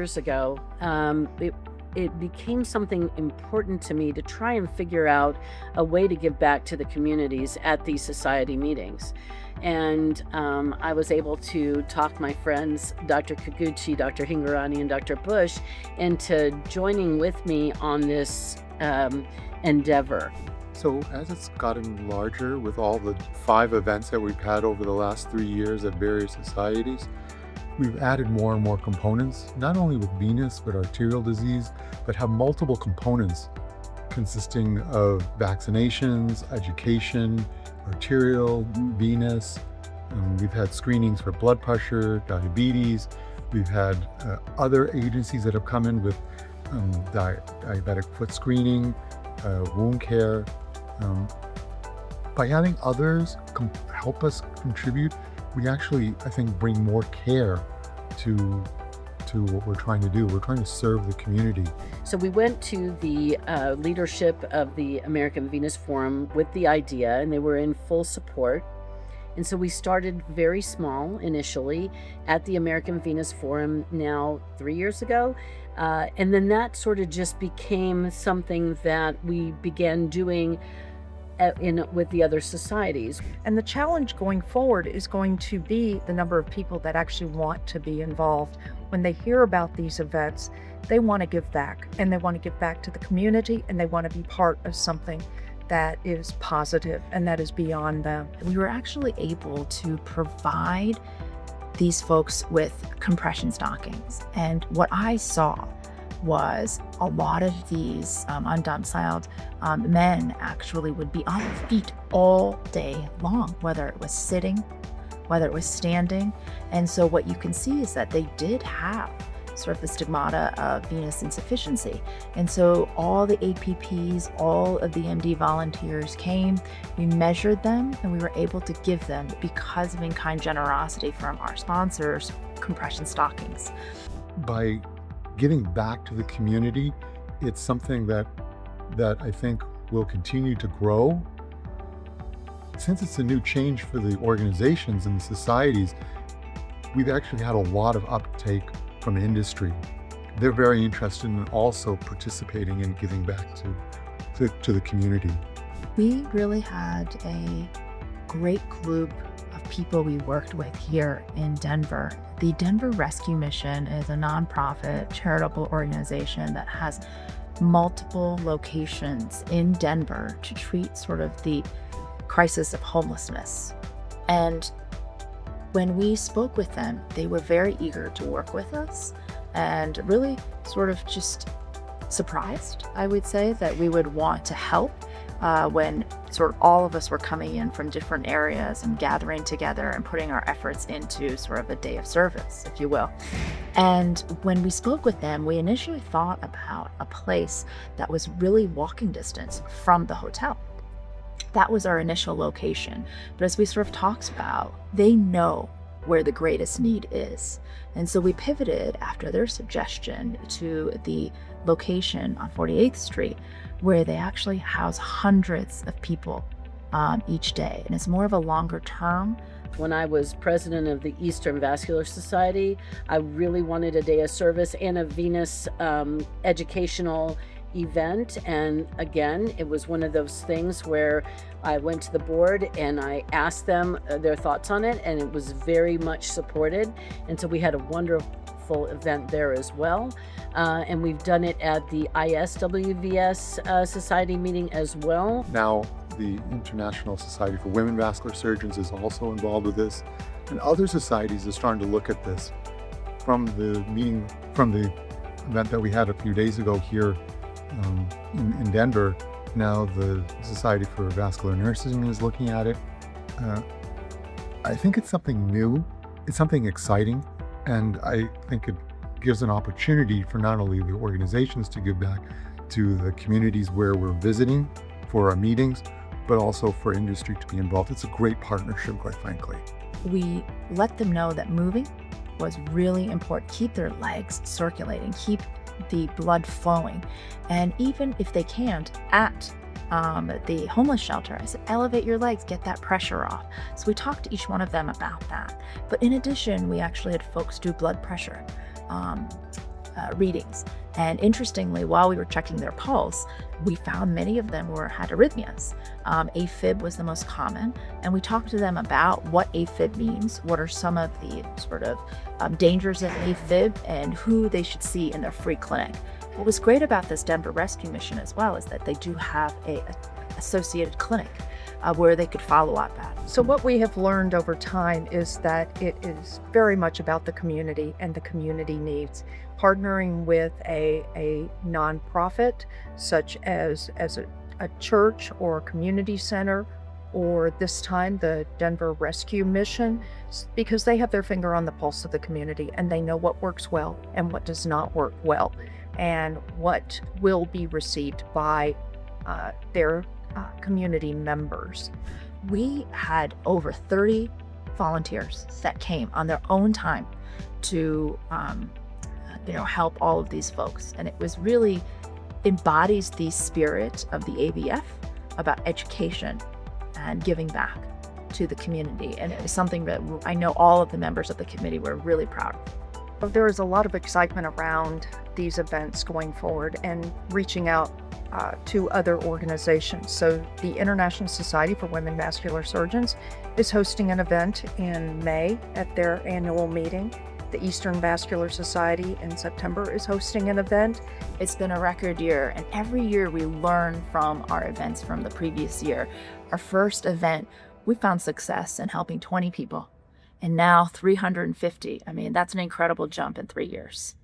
years ago, it became something important to me to try and figure out a way to give back to the communities at these society meetings. And I was able to talk my friends, Dr. Kaguchi, Dr. Hingarani, and Dr. Bush, into joining with me on this endeavor. So as it's gotten larger with all the 5 events that we've had over the last 3 years at various societies, we've added more and more components, not only with venous, but arterial disease, but have multiple components consisting of vaccinations, education, arterial, venous. We've had screenings for blood pressure, diabetes. We've had other agencies that have come in with diabetic foot screening, wound care. By having others help us contribute, we actually, I think, bring more care to what we're trying to do. We're trying to serve the community. So we went to the leadership of the American Venous Forum with the idea, and they were in full support. And so we started very small initially at the American Venous Forum now 3 years ago. And then that sort of just became something that we began doing with the other societies. And the challenge going forward is going to be the number of people that actually want to be involved. When they hear about these events, they want to give back, and they want to give back to the community, and they want to be part of something that is positive and that is beyond them. We were actually able to provide these folks with compression stockings. And what I saw was a lot of these undomiciled men actually would be on their feet all day long, whether it was sitting, whether it was standing. And so what you can see is that they did have sort of the stigmata of venous insufficiency. And so all the APPs, all of the MD volunteers came, we measured them, and we were able to give them, because of in-kind generosity from our sponsors, compression stockings. By giving back to the community, it's something that I think will continue to grow. Since it's a new change for the organizations and the societies, we've actually had a lot of uptake from industry. They're very interested in also participating and giving back to the community. We really had a great group of people we worked with here in Denver. The Denver Rescue Mission is a nonprofit charitable organization that has multiple locations in Denver to treat sort of the crisis of homelessness. And when we spoke with them, they were very eager to work with us and really sort of just surprised, I would say, that we would want to help when sort of all of us were coming in from different areas and gathering together and putting our efforts into sort of a day of service, if you will. And when we spoke with them, we initially thought about a place that was really walking distance from the hotel. That was our initial location. But as we sort of talked about, they know where the greatest need is. And so we pivoted after their suggestion to the location on 48th Street, where they actually house hundreds of people each day. And it's more of a longer term. When I was president of the Eastern Vascular Society, I really wanted a day of service and a venous educational event. And again, it was one of those things where I went to the board and I asked them their thoughts on it, and it was very much supported. And so we had a wonderful event there as well. And we've done it at the ISWVS Society meeting as well. Now, the International Society for Women Vascular Surgeons is also involved with this, and other societies are starting to look at this. From the event that we had a few days ago here in Denver, now the Society for Vascular Nursing is looking at it. I think it's something new, it's something exciting, and I think it gives an opportunity for not only the organizations to give back to the communities where we're visiting for our meetings, but also for industry to be involved. It's a great partnership, quite frankly. We let them know that moving was really important. Keep their legs circulating, keep the blood flowing. And even if they can't, at the homeless shelter, I said, elevate your legs, get that pressure off. So we talked to each one of them about that. But in addition, we actually had folks do blood pressure. readings. And interestingly, while we were checking their pulse, we found many of them had arrhythmias. AFib was the most common, and we talked to them about what AFib means, what are some of the sort of dangers of AFib, and who they should see in their free clinic. What was great about this Denver rescue mission as well is that they do have a associated clinic where they could follow up at. So what we have learned over time is that it is very much about the community and the community needs. Partnering with a nonprofit such as a church or a community center, or this time the Denver Rescue Mission, because they have their finger on the pulse of the community and they know what works well and what does not work well, and what will be received by their community members. We had over 30 volunteers that came on their own time to help all of these folks, and it was really embodies the spirit of the AVF about education and giving back to the community, and it was something that I know all of the members of the committee were really proud of. There is a lot of excitement around these events going forward and reaching out to other organizations. So the International Society for Women Vascular Surgeons is hosting an event in May at their annual meeting. The Eastern Vascular Society in September is hosting an event. It's been a record year, and every year we learn from our events from the previous year. Our first event, we found success in helping 20 people, and now 350. I mean, that's an incredible jump in 3 years.